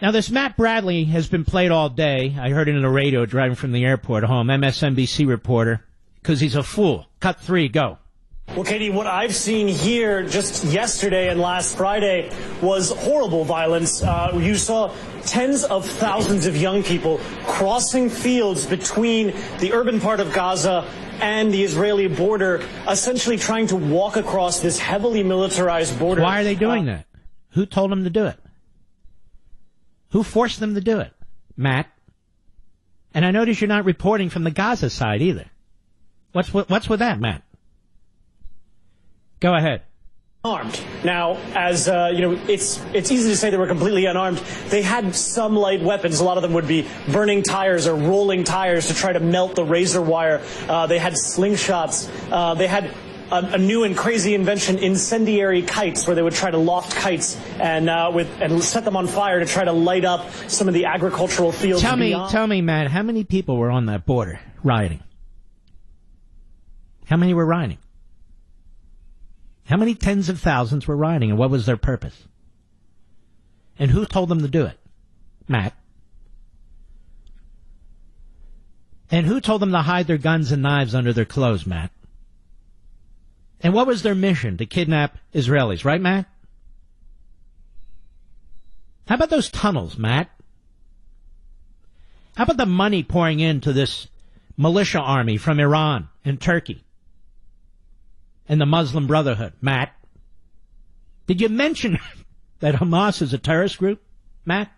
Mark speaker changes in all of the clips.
Speaker 1: Now, this Matt Bradley has been played all day. I heard it on the radio driving from the airport home, MSNBC reporter, because he's a fool. Cut 3, go.
Speaker 2: Well, Katie, what I've seen here just yesterday and last Friday was horrible violence. You saw tens of thousands of young people crossing fields between the urban part of Gaza and the Israeli border, essentially trying to walk across this heavily militarized border.
Speaker 1: Why are they doing that? Who told them to do it? Who forced them to do it? Matt. And I notice you're not reporting from the Gaza side either. What's with that, Matt? Go ahead.
Speaker 2: Armed. Now, as it's easy to say they were completely unarmed. They had some light weapons. A lot of them would be burning tires or rolling tires to try to melt the razor wire. They had slingshots. They had a new and crazy invention, incendiary kites, where they would try to loft kites and set them on fire to try to light up some of the agricultural fields.
Speaker 1: Tell me, Matt, how many people were on that border rioting? How many were rioting? How many tens of thousands were rioting, and what was their purpose? And who told them to do it? Matt. And who told them to hide their guns and knives under their clothes, Matt? And what was their mission? To kidnap Israelis, right, Matt? How about those tunnels, Matt? How about the money pouring into this militia army from Iran and Turkey and the Muslim Brotherhood, Matt? Did you mention that Hamas is a terrorist group, Matt?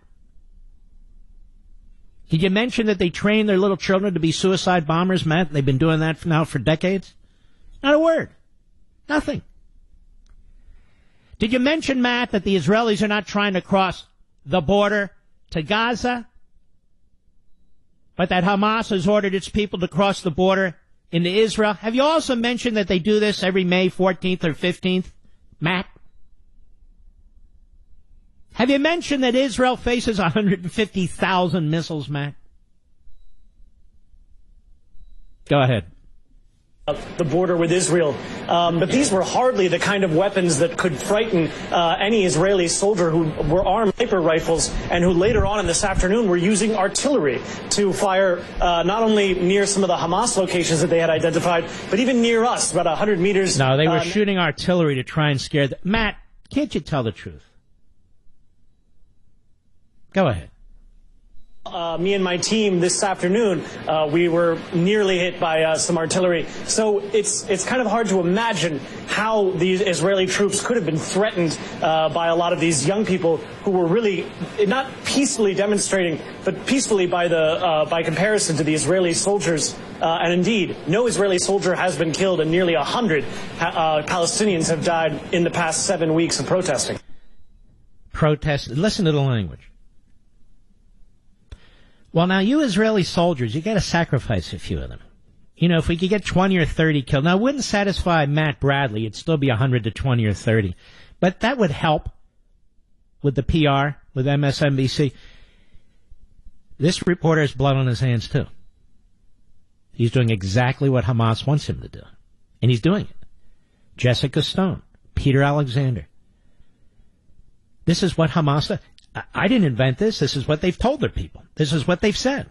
Speaker 1: Did you mention that they train their little children to be suicide bombers, Matt? They've been doing that now for decades. Not a word. Nothing. Did you mention, Matt, that the Israelis are not trying to cross the border to Gaza, but that Hamas has ordered its people to cross the border into Israel? Have you also mentioned that they do this every May 14th or 15th, Matt? Have you mentioned that Israel faces 150,000 missiles, Matt? Go ahead.
Speaker 2: The border with Israel. But these were hardly the kind of weapons that could frighten any Israeli soldier who were armed sniper rifles and who later on in this afternoon were using artillery to fire not only near some of the Hamas locations that they had identified, but even near us, about 100 meters.
Speaker 1: No, they were shooting artillery to try and scare them. Matt, can't you tell the truth? Go ahead.
Speaker 2: Me and my team this afternoon, we were nearly hit by some artillery. So it's kind of hard to imagine how these Israeli troops could have been threatened by a lot of these young people who were really not peacefully demonstrating, but peacefully by comparison to the Israeli soldiers. And indeed, no Israeli soldier has been killed, and nearly 100 Palestinians have died in the past 7 weeks of protesting.
Speaker 1: Listen to the language. Well, now, you Israeli soldiers, you got to sacrifice a few of them. You know, if we could get 20 or 30 killed. Now, it wouldn't satisfy Matt Bradley. It'd still be 100 to 20 or 30. But that would help with the PR, with MSNBC. This reporter has blood on his hands, too. He's doing exactly what Hamas wants him to do. And he's doing it. Jessica Stone, Peter Alexander. This is what Hamas does. I didn't invent this. This is what they've told their people. This is what they've said.